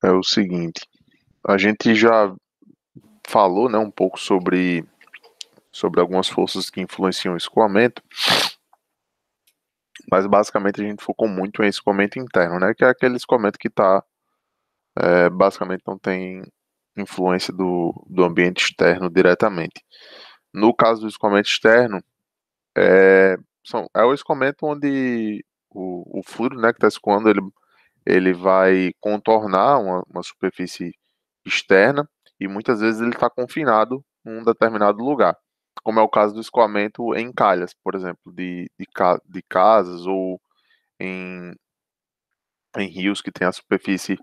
é o seguinte, a gente já falou, né, um pouco sobre algumas forças que influenciam o escoamento, mas basicamente a gente focou muito em escoamento interno, né, que é aquele escoamento que basicamente não tem influência do ambiente externo diretamente. No caso do escoamento externo, é o escoamento onde o fluido, né, que está escoando, ele vai contornar uma superfície externa e muitas vezes ele está confinado em um determinado lugar, como é o caso do escoamento em calhas, por exemplo, de casas ou em, em rios que tem a superfície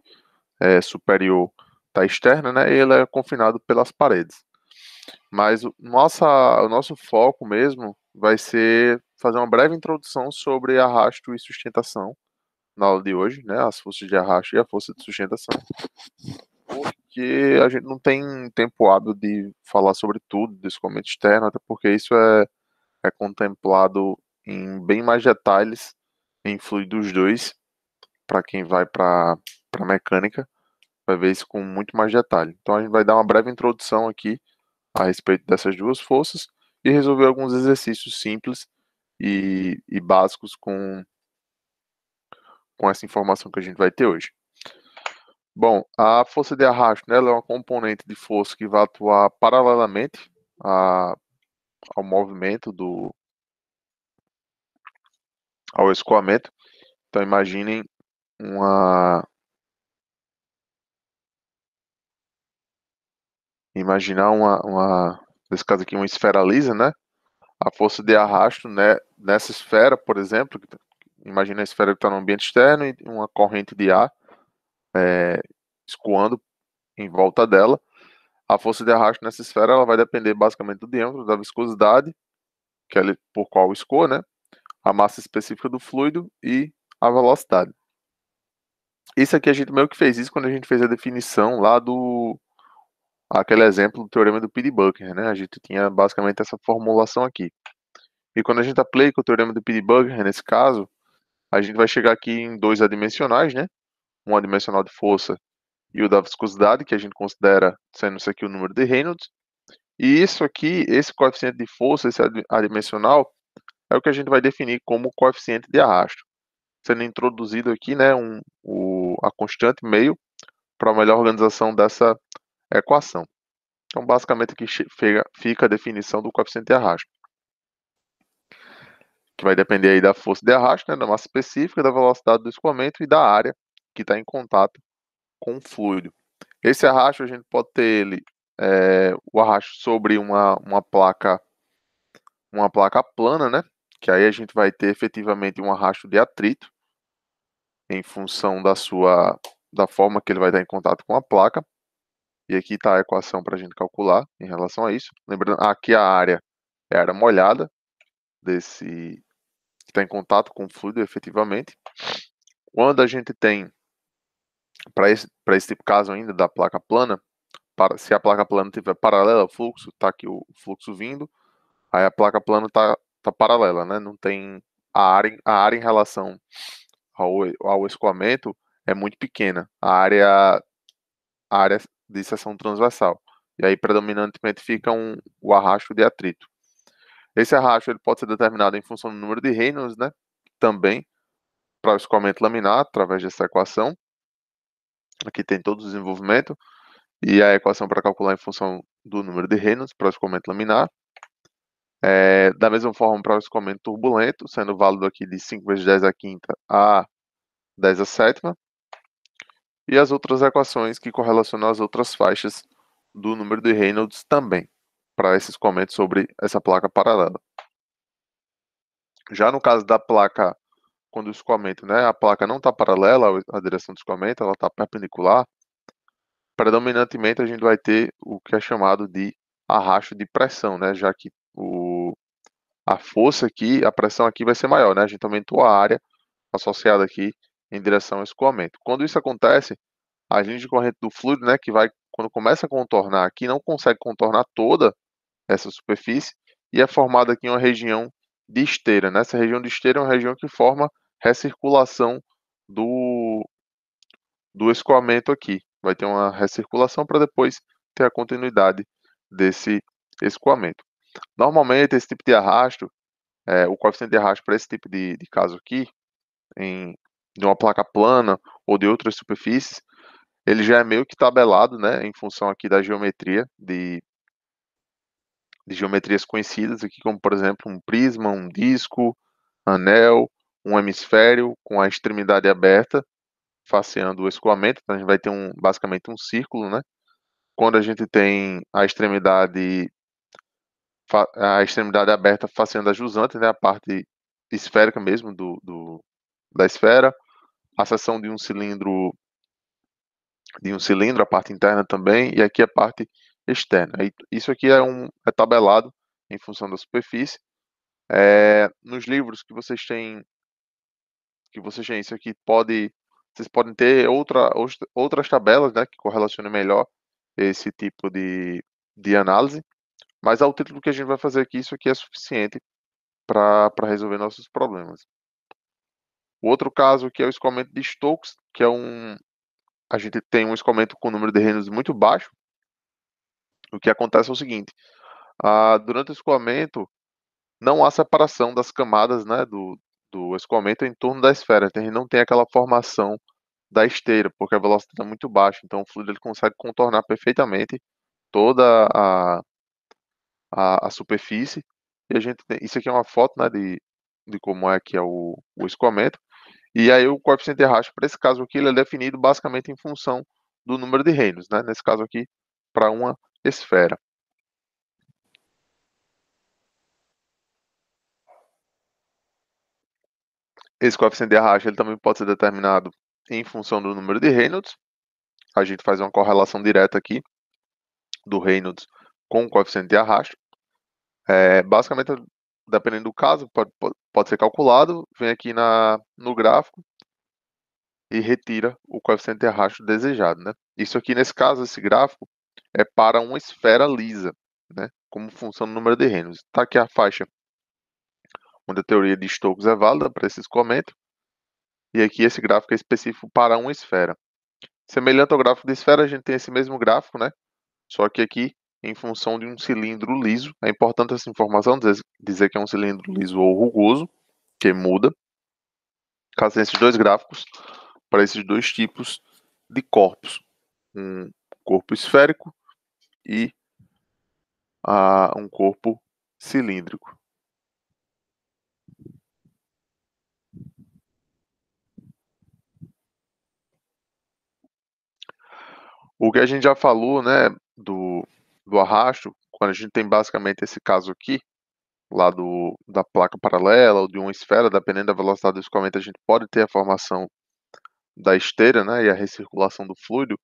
superior está externa, né? E ele é confinado pelas paredes. Mas o nosso foco mesmo vai ser fazer uma breve introdução sobre arrasto e sustentação na aula de hoje, né? As forças de arrasto e a força de sustentação. Porque a gente não tem tempo hábil de falar sobre tudo desse componente externo, até porque isso é contemplado em bem mais detalhes em fluidos 2, para quem vai para mecânica, vai ver isso com muito mais detalhe. Então a gente vai dar uma breve introdução aqui a respeito dessas duas forças e resolver alguns exercícios simples e básicos com essa informação que a gente vai ter hoje. Bom, a força de arrasto, né, ela é uma componente de força que vai atuar paralelamente a, ao movimento ao escoamento. Então imaginem uma imaginar nesse caso aqui uma esfera lisa, né? A força de arrasto, né, nessa esfera, por exemplo, imagina a esfera que está no ambiente externo e uma corrente de ar escoando em volta dela. A força de arrasto nessa esfera ela vai depender basicamente do diâmetro, da viscosidade, que é por qual escoa, né? A massa específica do fluido e a velocidade. Isso aqui a gente meio que fez isso quando a gente fez a definição lá do aquele exemplo do teorema do Pili-Buckner, né? A gente tinha basicamente essa formulação aqui. E quando a gente aplica o teorema do Pili-Buckner nesse caso, a gente vai chegar aqui em dois adimensionais, né? Um adimensional de força e o da viscosidade, que a gente considera sendo isso aqui o número de Reynolds. E isso aqui, esse coeficiente de força, esse adimensional, é o que a gente vai definir como coeficiente de arrasto. Sendo introduzido aqui, né, a constante meio para a melhor organização dessa equação. Então, basicamente, aqui fica a definição do coeficiente de arrasto, que vai depender aí da força de arrasto, né, da massa específica, da velocidade do escoamento e da área que está em contato com o fluido. Esse arrasto, a gente pode ter ele, o arrasto sobre uma placa plana, né, que aí a gente vai ter efetivamente um arrasto de atrito, em função da forma que ele vai estar em contato com a placa. E aqui está a equação para a gente calcular em relação a isso. Lembrando, aqui a área é a área molhada desse que está em contato com o fluido efetivamente. Quando a gente tem, para esse tipo de caso ainda da placa plana, se a placa plana estiver paralela ao fluxo, está aqui o fluxo vindo, aí a placa plana tá paralela, né? Não tem a área em relação ao escoamento é muito pequena. A área de seção transversal. E aí, predominantemente, fica o arrasto de atrito. Esse arrasto ele pode ser determinado em função do número de Reynolds, né? Também, para o escoamento laminar, através dessa equação. Aqui tem todo o desenvolvimento. E a equação para calcular em função do número de Reynolds para o escoamento laminar. Da mesma forma, para o escoamento turbulento, sendo válido aqui de 5 vezes 10 à quinta a 10 à sétima. E as outras equações que correlacionam as outras faixas do número de Reynolds também, para esses comentários sobre essa placa paralela. Já no caso da placa, quando o escoamento, né, a placa não está paralela à direção do escoamento, ela está perpendicular, predominantemente a gente vai ter o que é chamado de arrasto de pressão, né, já que a força aqui, a pressão aqui vai ser maior, né, a gente aumentou a área associada aqui em direção ao escoamento. Quando isso acontece, a linha de corrente do fluido, né, que vai, quando começa a contornar aqui, não consegue contornar toda essa superfície e é formada aqui uma região de esteira, né? Essa região de esteira é uma região que forma recirculação do escoamento aqui. vai ter uma recirculação para depois ter a continuidade desse escoamento. Normalmente, esse tipo de arrasto, o coeficiente de arrasto para esse tipo de caso aqui, de uma placa plana ou de outras superfícies, ele já é meio que tabelado, né, em função aqui da geometria, de geometrias conhecidas aqui, como por exemplo um prisma, um disco, anel, um hemisfério com a extremidade aberta, faceando o escoamento. Então a gente vai ter basicamente um círculo, né? Quando a gente tem a extremidade aberta faceando a jusante, né, a parte esférica mesmo da esfera, a seção de um cilindro, a parte interna também, e aqui a parte externa. Isso aqui é tabelado em função da superfície. Nos livros que vocês têm isso aqui, vocês podem ter outras tabelas, né, que correlacionem melhor esse tipo de análise, mas ao título que a gente vai fazer aqui, isso aqui é suficiente para resolver nossos problemas. O outro caso que é o escoamento de Stokes, que a gente tem um escoamento com número de Reynolds muito baixo. O que acontece é o seguinte: durante o escoamento não há separação das camadas, né, do escoamento em torno da esfera. Então, a gente não tem aquela formação da esteira, porque a velocidade é muito baixa. Então, o fluido ele consegue contornar perfeitamente toda a superfície. E isso aqui é uma foto, né, de como é que é o escoamento. E aí o coeficiente de arrasto, para esse caso aqui, ele é definido basicamente em função do número de Reynolds, né? Nesse caso aqui, para uma esfera. Esse coeficiente de arrasto ele também pode ser determinado em função do número de Reynolds. A gente faz uma correlação direta aqui do Reynolds com o coeficiente de arrasto. Basicamente, dependendo do caso, pode ser calculado, vem aqui no gráfico e retira o coeficiente de arrasto desejado, né? Isso aqui, nesse caso, esse gráfico é para uma esfera lisa, né? Como função do número de Reynolds. Está aqui a faixa onde a teoria de Stokes é válida para esse escoamento, e aqui esse gráfico é específico para uma esfera. Semelhante ao gráfico de esfera, a gente tem esse mesmo gráfico, né? Só que aqui em função de um cilindro liso. É importante essa informação, dizer que é um cilindro liso ou rugoso, que muda, caso tenha esses dois gráficos, para esses dois tipos de corpos. Um corpo esférico e um corpo cilíndrico. O que a gente já falou, né, do arrasto, quando a gente tem basicamente esse caso aqui, lá da placa paralela ou de uma esfera, dependendo da velocidade do escoamento, a gente pode ter a formação da esteira, né, e a recirculação do fluido.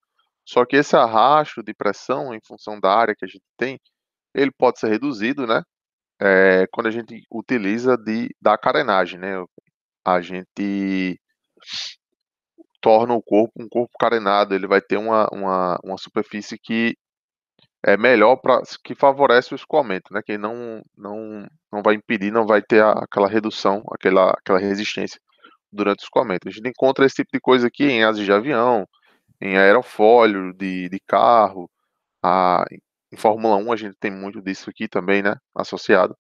Só que esse arrasto de pressão, em função da área que a gente tem, ele pode ser reduzido, né, quando a gente utiliza da carenagem, né. A gente torna o corpo um corpo carenado, ele vai ter uma superfície que é melhor que favorece o escoamento, né, que não vai impedir, não vai ter aquela redução, aquela resistência durante o escoamento. A gente encontra esse tipo de coisa aqui em asas de avião, em aerofólio de carro, em Fórmula 1 a gente tem muito disso aqui também, né, associado.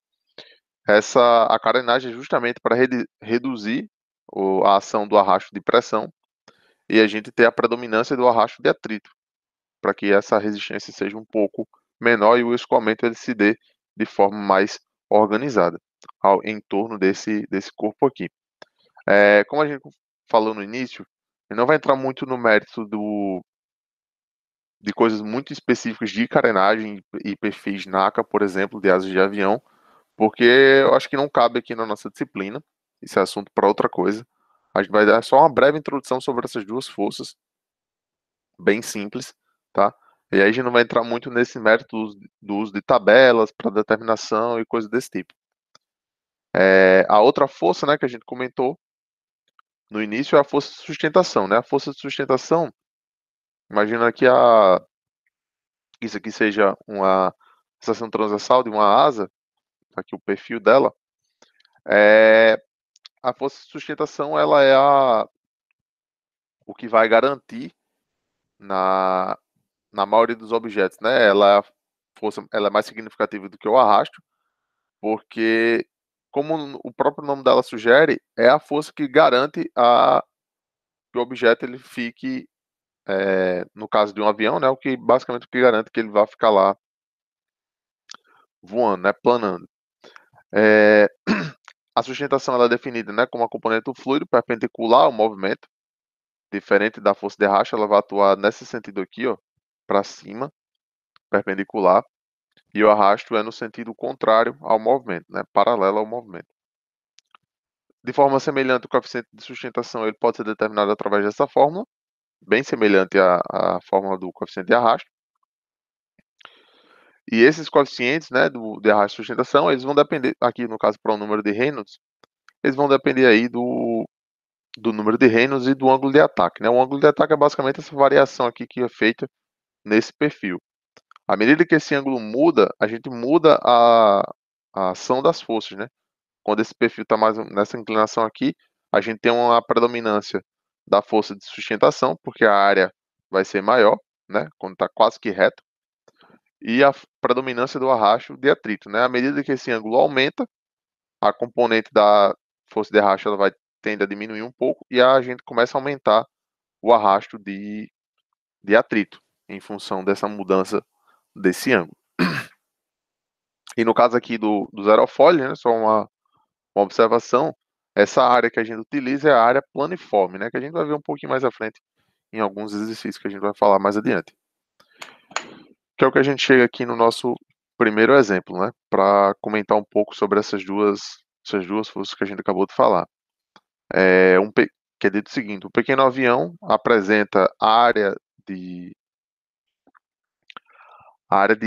A carenagem é justamente para reduzir a ação do arrasto de pressão e a gente ter a predominância do arrasto de atrito, para que essa resistência seja um pouco menor e o escoamento ele se dê de forma mais organizada em torno desse corpo aqui. Como a gente falou no início, ele não vai entrar muito no mérito de coisas muito específicas de carenagem e perfis NACA, por exemplo, de asas de avião, porque eu acho que não cabe aqui na nossa disciplina. Isso é assunto para outra coisa. A gente vai dar só uma breve introdução sobre essas duas forças, bem simples, tá? E aí a gente não vai entrar muito nesse mérito do uso de tabelas para determinação e coisas desse tipo. A outra força, né, que a gente comentou no início é a força de sustentação, né? A força de sustentação, imagina que isso aqui seja uma seção transversal de uma asa, tá aqui o perfil dela. A força de sustentação ela é o que vai garantir na maioria dos objetos, né? Ela é mais significativa do que o arrasto, porque, como o próprio nome dela sugere, é a força que garante que o objeto ele fique, no caso de um avião, né? Basicamente o que garante que ele vai ficar lá voando, né? Planando. É, a sustentação ela é definida, né, como a componente do fluido perpendicular ao movimento, diferente da força de arrasto, ela vai atuar nesse sentido aqui, ó, para cima, perpendicular, e o arrasto é no sentido contrário ao movimento, né, paralelo ao movimento. De forma semelhante, o coeficiente de sustentação ele pode ser determinado através dessa fórmula, bem semelhante à fórmula do coeficiente de arrasto. E esses coeficientes, né, de arrasto e sustentação, eles vão depender, aqui no caso para o número de Reynolds, eles vão depender aí do número de Reynolds e do ângulo de ataque, né? O ângulo de ataque é basicamente essa variação aqui que é feita nesse perfil. À medida que esse ângulo muda, a gente muda a ação das forças, né? Quando esse perfil está mais nessa inclinação aqui, a gente tem uma predominância da força de sustentação, porque a área vai ser maior, né? Quando está quase que reto, e a predominância do arrasto de atrito, né? À medida que esse ângulo aumenta, a componente da força de arrasto ela vai tende a diminuir um pouco e a gente começa a aumentar o arrasto de atrito em função dessa mudança desse ângulo. E no caso aqui dos aerofólios, né, só uma observação, essa área que a gente utiliza é a área planiforme, né, que a gente vai ver um pouquinho mais à frente em alguns exercícios que a gente vai falar mais adiante. Que é o que a gente chega aqui no nosso primeiro exemplo, né, para comentar um pouco sobre essas duas forças que a gente acabou de falar. Que é dito o seguinte: um pequeno avião apresenta a área de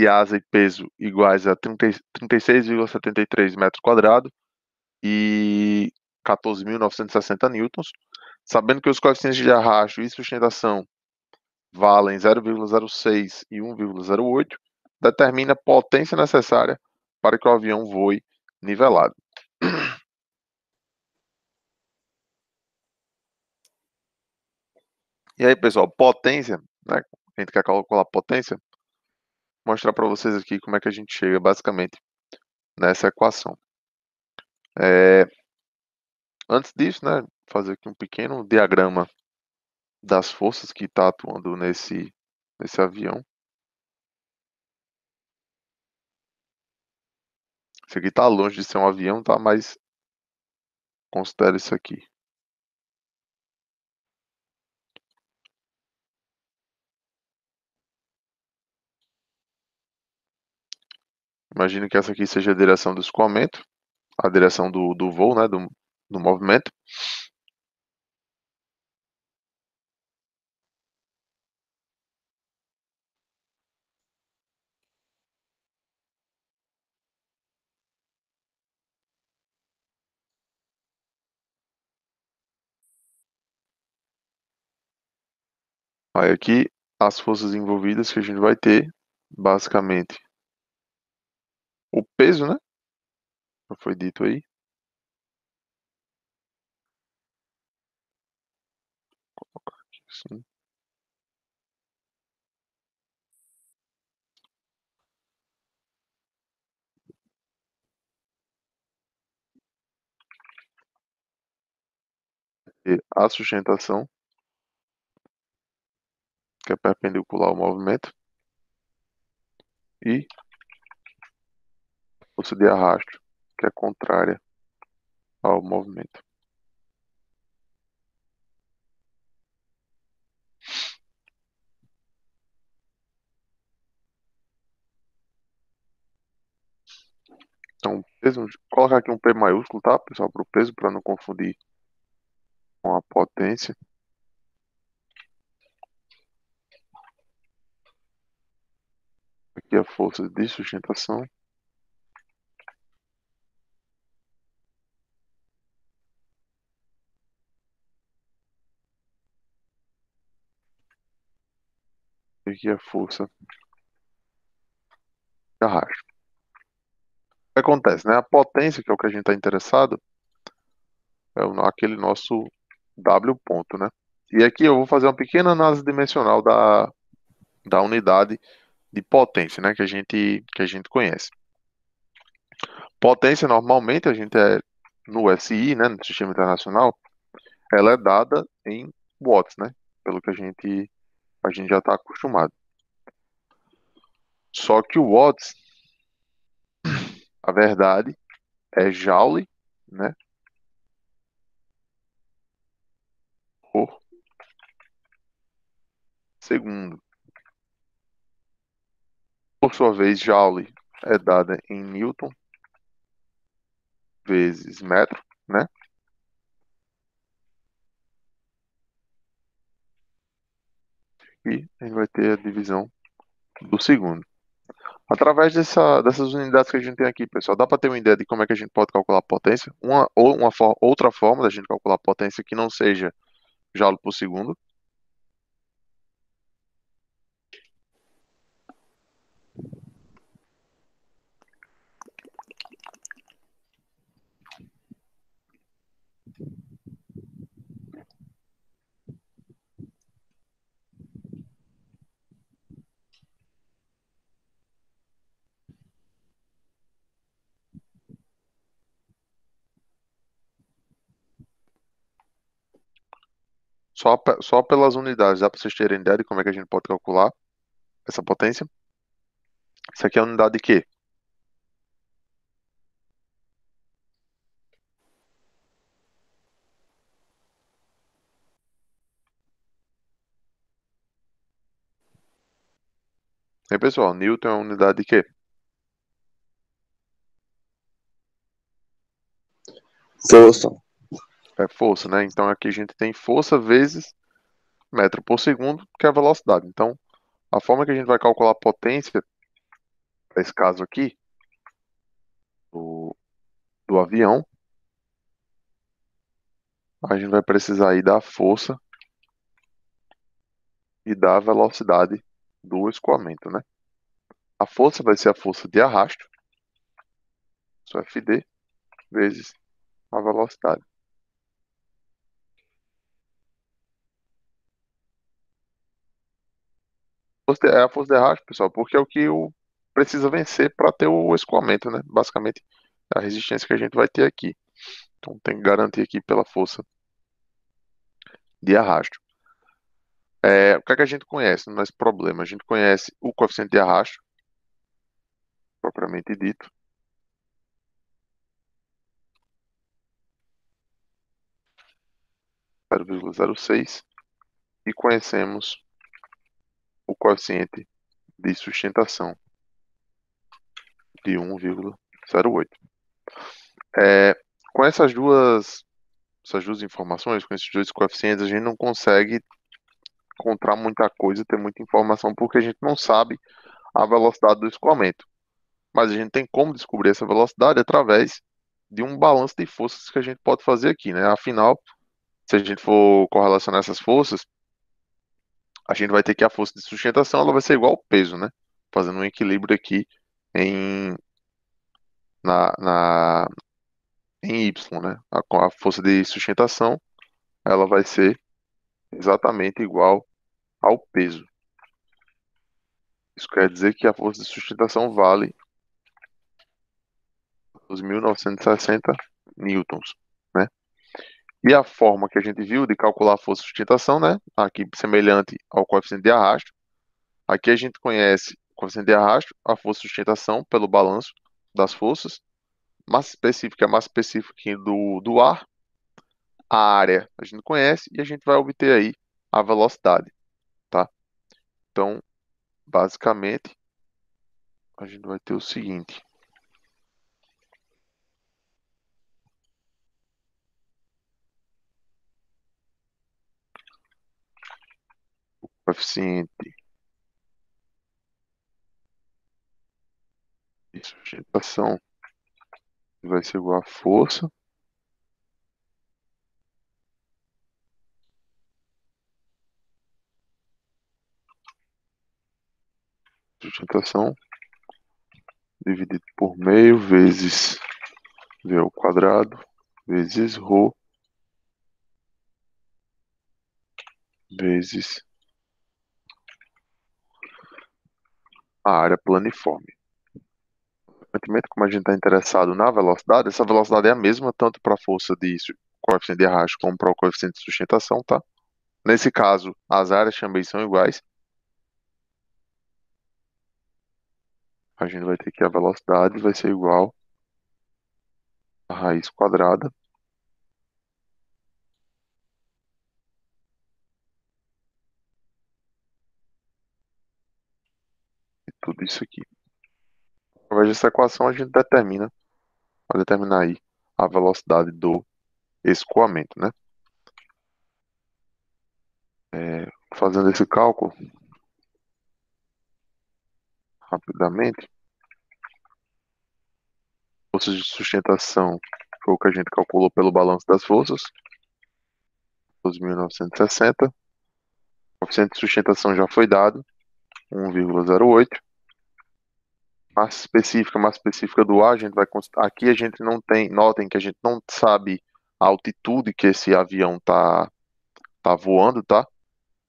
asa e peso iguais a 36,73 metros quadrados e 14.960 newtons, sabendo que os coeficientes de arrasto e sustentação valem 0,06 e 1,08, determina a potência necessária para que o avião voe nivelado. E aí, pessoal, potência, né? A gente quer calcular potência, mostrar para vocês aqui como é que a gente chega basicamente nessa equação. Antes disso, né, fazer aqui um pequeno diagrama das forças que está atuando nesse avião. Isso aqui está longe de ser um avião, tá? Mas considere isso aqui. Imagine que essa aqui seja a direção do escoamento, a direção do voo, né, do movimento. Aí aqui as forças envolvidas que a gente vai ter, basicamente, o peso, né? Já foi dito aí. Sim. E a sustentação, que é perpendicular ao movimento, e a força de arrasto, que é contrária ao movimento. Então, peso, colocar aqui um P maiúsculo, tá, pessoal, para o peso, para não confundir com a potência. Aqui a força de sustentação. Aqui a força de arrasto. O que acontece, né? A potência, que é o que a gente está interessado, é aquele nosso W ponto, né? E aqui eu vou fazer uma pequena análise dimensional da unidade de potência, né, que a gente conhece. Potência, normalmente, a gente no SI, né, no Sistema Internacional, ela é dada em watts, né, pelo que a gente já está acostumado. Só que o watts, a verdade, é joule, né, por segundo. Por sua vez, joule é dada em newton vezes metro, né, e a gente vai ter a divisão do segundo. Através dessas unidades que a gente tem aqui, pessoal, dá para ter uma ideia de como é que a gente pode calcular a potência? Outra forma da gente calcular a potência que não seja joule por segundo. Só pelas unidades, dá para vocês terem ideia de como é que a gente pode calcular essa potência? Isso aqui é a unidade de quê? E pessoal, Newton é a unidade de quê? Força. É força, né? Então aqui a gente tem força vezes metro por segundo, que é a velocidade. Então, a forma que a gente vai calcular a potência, nesse caso aqui, do avião, a gente vai precisar aí da força e da velocidade do escoamento, né? A força vai ser a força de arrasto, isso é Fd, vezes a velocidade. É a força de arrasto, pessoal, porque é o que precisa vencer para ter o escoamento, né? Basicamente, é a resistência que a gente vai ter aqui. Então, tem que garantir aqui pela força de arrasto. O que é que a gente conhece nesse problema? A gente conhece o coeficiente de arrasto, propriamente dito, 0,06, e conhecemos o coeficiente de sustentação de 1,08. É, com essas duas informações, com esses dois coeficientes, a gente não consegue encontrar muita coisa, ter muita informação, porque a gente não sabe a velocidade do escoamento. Mas a gente tem como descobrir essa velocidade através de um balanço de forças que a gente pode fazer aqui, né? Afinal, se a gente for correlacionar essas forças, a gente vai ter que a força de sustentação ela vai ser igual ao peso, né? Fazendo um equilíbrio aqui em, na, em Y, né? A força de sustentação ela vai ser exatamente igual ao peso. Isso quer dizer que a força de sustentação vale os 1960 newtons, né? E a forma que a gente viu de calcular a força de sustentação, né? Aqui semelhante ao coeficiente de arrasto. Aqui a gente conhece o coeficiente de arrasto, a força de sustentação pelo balanço das forças. Mais específica aqui do ar. A área a gente conhece e a gente vai obter aí a velocidade, tá? Então, basicamente, a gente vai ter o seguinte. Coeficiente de sustentação vai ser igual a força, sustentação, dividido por meio, vezes V ao quadrado, vezes ρ vezes a área planiforme. Consequentemente, como a gente está interessado na velocidade, essa velocidade é a mesma tanto para a força de coeficiente de arrasto como para o coeficiente de sustentação, tá? Nesse caso, as áreas também são iguais. A gente vai ter que a velocidade vai ser igual a raiz quadrada de tudo isso aqui. Através dessa equação, a gente determina, vai determinar aí a velocidade do escoamento, né? Fazendo esse cálculo rapidamente, forças de sustentação foi o que a gente calculou pelo balanço das forças, 12.960. O coeficiente de sustentação já foi dado, 1,08. Massa específica do ar, a gente vai aqui a gente não tem, notem que a gente não sabe a altitude que esse avião tá voando, tá?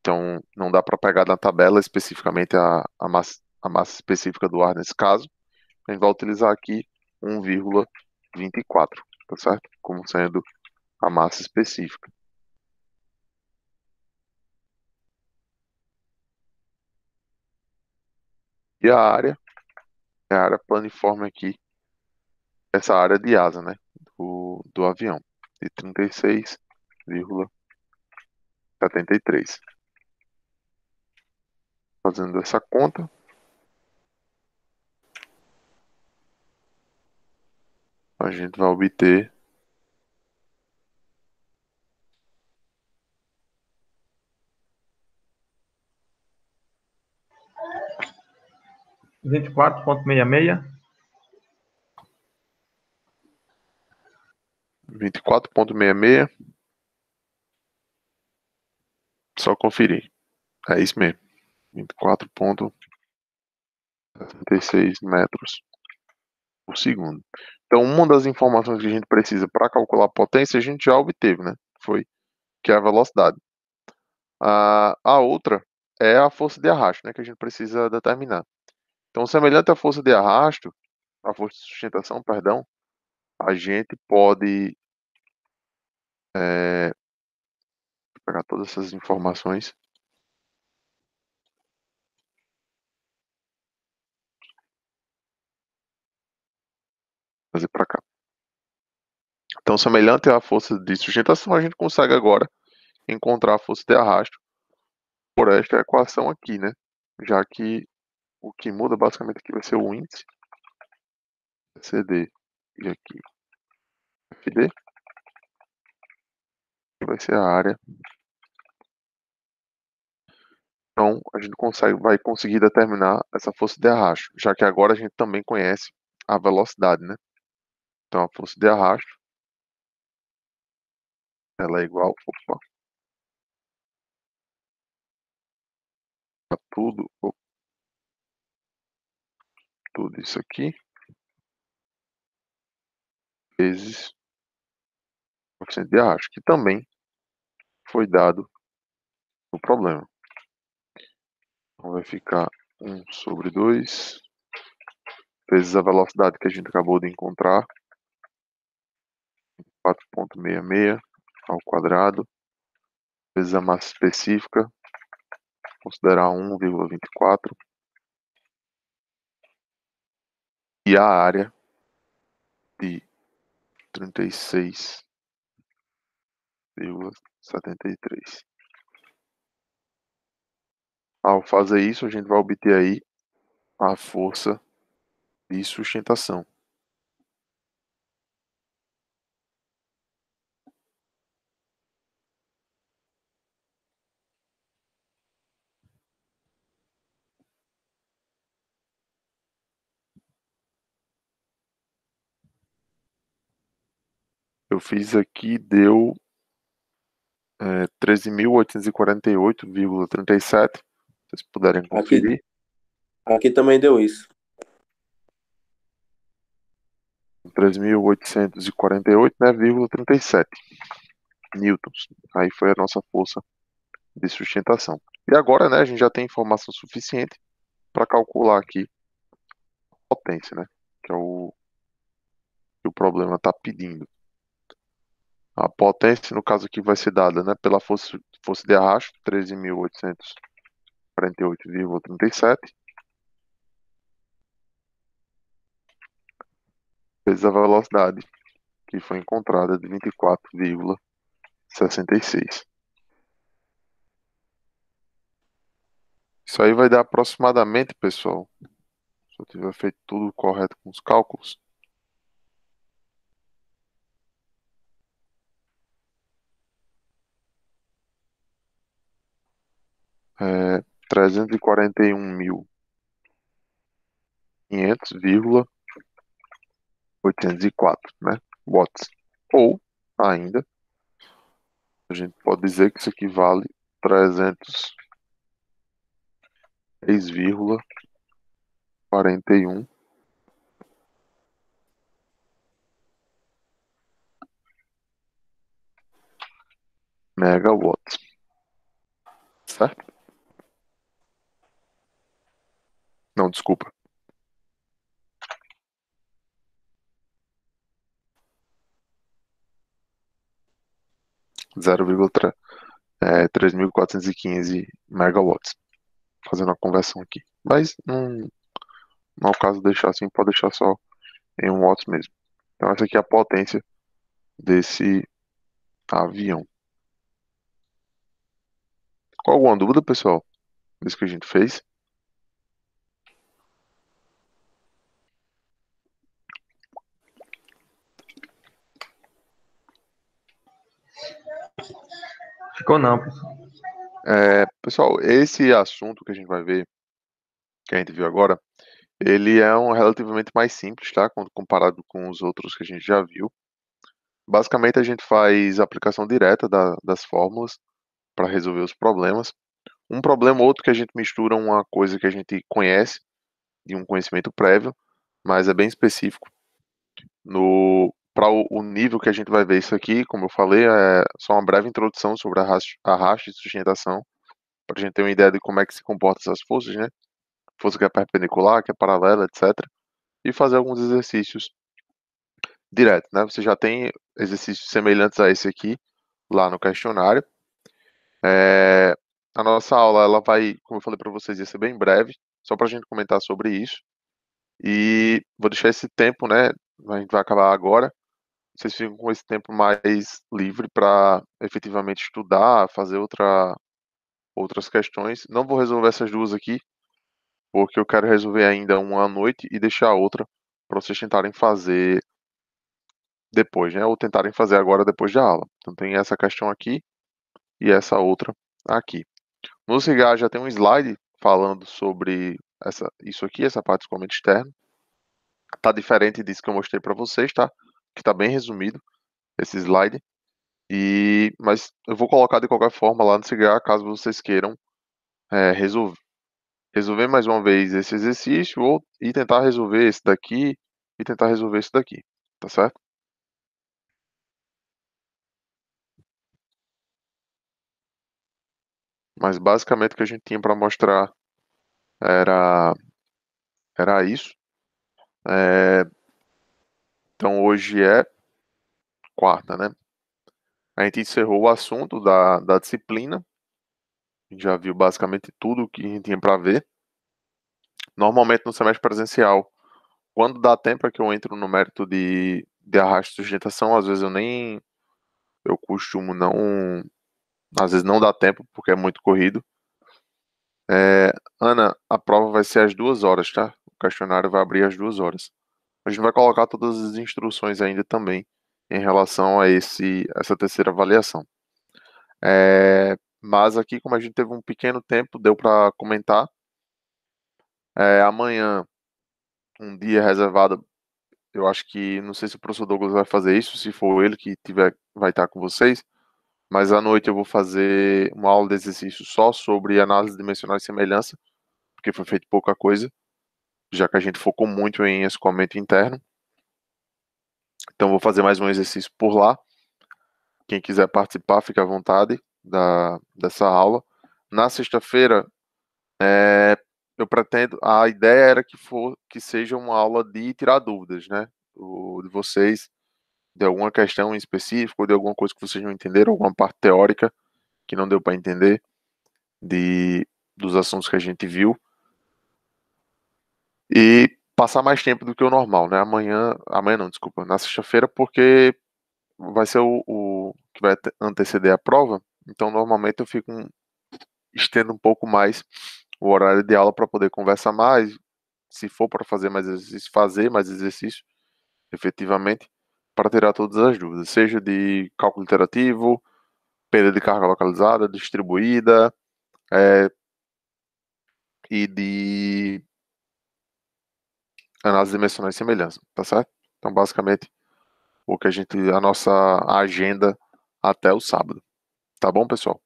Então não dá para pegar na tabela especificamente a massa específica do ar nesse caso. A gente vai utilizar aqui 1,24, tá certo? Como sendo a massa específica. E a área é a área planiforme aqui, essa área de asa, né? Do avião, de 36,73. Fazendo essa conta, a gente vai obter 24,66. 24,66. Só conferir. É isso mesmo. 24,66 metros por segundo. Então, uma das informações que a gente precisa para calcular a potência, a gente já obteve, né? Foi que é a velocidade. A outra é a força de arrasto, né? Que a gente precisa determinar. Então, semelhante à força de arrasto, a força de sustentação, perdão, a gente pode pegar todas essas informações, fazer para cá. Então, semelhante à força de sustentação, a gente consegue agora encontrar a força de arrasto por esta equação aqui, né? Já que o que muda basicamente aqui vai ser o índice CD e aqui FD, que vai ser a área. Então, a gente vai conseguir determinar essa força de arrasto, já que agora a gente também conhece a velocidade, né? Então, a força de arrasto, ela é igual, a tudo isso aqui, vezes o coeficiente de arrasto, que também foi dado no problema. Então, vai ficar 1/2 vezes a velocidade que a gente acabou de encontrar, 4,66 ao quadrado, vezes a massa específica, considerar 1,24, e a área de 36,73. Ao fazer isso, a gente vai obter aí a força de sustentação. Eu fiz aqui, deu 13.848,37. Se vocês puderem Aqui, conferir. aqui também deu isso. 13.848, né, 37 newtons. Aí foi a nossa força de sustentação. E agora, né, a gente já tem informação suficiente para calcular aqui a potência, né, que é o que o problema está pedindo. A potência, no caso aqui, vai ser dada, né, pela força de arrasto, 13.848,37, vezes a velocidade, que foi encontrada de 24,66. Isso aí vai dar aproximadamente, pessoal, se eu tiver feito tudo correto com os cálculos, 341.500,804, né, watts. Ou, ainda, a gente pode dizer que isso equivale a 303,41 megawatts, certo? Não, desculpa. 3.415 megawatts, fazendo a conversão aqui. Mas não é o caso de deixar assim, pode deixar só em 1 watts mesmo. Então essa aqui é a potência desse avião. Qual alguma dúvida, pessoal? Disso que a gente fez? Ficou não, pessoal. Pessoal, esse assunto que a gente vai ver, que a gente viu agora, ele é relativamente mais simples, tá? Quando comparado com os outros que a gente já viu. Basicamente, a gente faz aplicação direta das fórmulas para resolver os problemas. Um problema ou outro que a gente mistura uma coisa que a gente conhece, de um conhecimento prévio, mas é bem específico. Para o nível que a gente vai ver isso aqui, como eu falei, é só uma breve introdução sobre arrasto e sustentação, para a gente ter uma ideia de como é que se comportam essas forças, né? Força que é perpendicular, que é paralela, etc. E fazer alguns exercícios direto, né? Você já tem exercícios semelhantes a esse aqui lá no questionário. A nossa aula, ela vai, como eu falei para vocês, ia ser bem breve, só para a gente comentar sobre isso. E vou deixar esse tempo, né? A gente vai acabar agora. Vocês ficam com esse tempo mais livre para efetivamente estudar, fazer outras questões. Não vou resolver essas duas aqui, porque eu quero resolver ainda uma à noite e deixar a outra para vocês tentarem fazer depois, né? Ou tentarem fazer agora depois da aula. Então tem essa questão aqui e essa outra aqui. No Cigar já tem um slide falando sobre isso aqui, essa parte do escoamento externo. Tá diferente disso que eu mostrei para vocês, tá? Que tá bem resumido esse slide. Mas eu vou colocar de qualquer forma lá no Cigar, caso vocês queiram resolver mais uma vez esse exercício e tentar resolver esse daqui e tentar resolver esse daqui, tá certo? Mas basicamente o que a gente tinha para mostrar era isso. Então hoje é quarta, né? A gente encerrou o assunto da disciplina. A gente já viu basicamente tudo o que a gente tinha para ver. Normalmente no semestre presencial, quando dá tempo é que eu entro no mérito de arrasto e sustentação, às vezes eu costumo não, às vezes não dá tempo porque é muito corrido. Ana, a prova vai ser às 2 horas, tá? O questionário vai abrir às 2 horas. A gente vai colocar todas as instruções ainda também em relação a essa terceira avaliação. Mas aqui, como a gente teve um pequeno tempo, deu para comentar. Amanhã, um dia reservado, eu acho que, não sei se o professor Douglas vai fazer isso, se for ele que vai estar com vocês, mas à noite eu vou fazer uma aula de exercício só sobre análise dimensional e semelhança, porque foi feito pouca coisa, já que a gente focou muito em escoamento interno. Então, vou fazer mais um exercício por lá. Quem quiser participar, fique à vontade dessa aula. Na sexta-feira, eu pretendo, a ideia era que seja uma aula de tirar dúvidas, né? De vocês, de alguma questão em específico, ou de alguma coisa que vocês não entenderam, alguma parte teórica que não deu para entender dos assuntos que a gente viu. E passar mais tempo do que o normal, né? Amanhã não, desculpa, na sexta-feira, porque vai ser o que vai anteceder a prova. Então, normalmente eu estendo um pouco mais o horário de aula para poder conversar mais, se for para fazer mais exercício, efetivamente, para tirar todas as dúvidas, seja de cálculo iterativo, perda de carga localizada, distribuída, e de análise dimensional e semelhança, tá certo? Então, basicamente, a nossa agenda até o sábado. Tá bom, pessoal?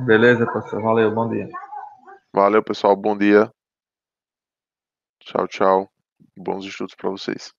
Beleza, professor. Valeu, bom dia. Valeu, pessoal. Bom dia. Tchau, tchau. Bons estudos para vocês.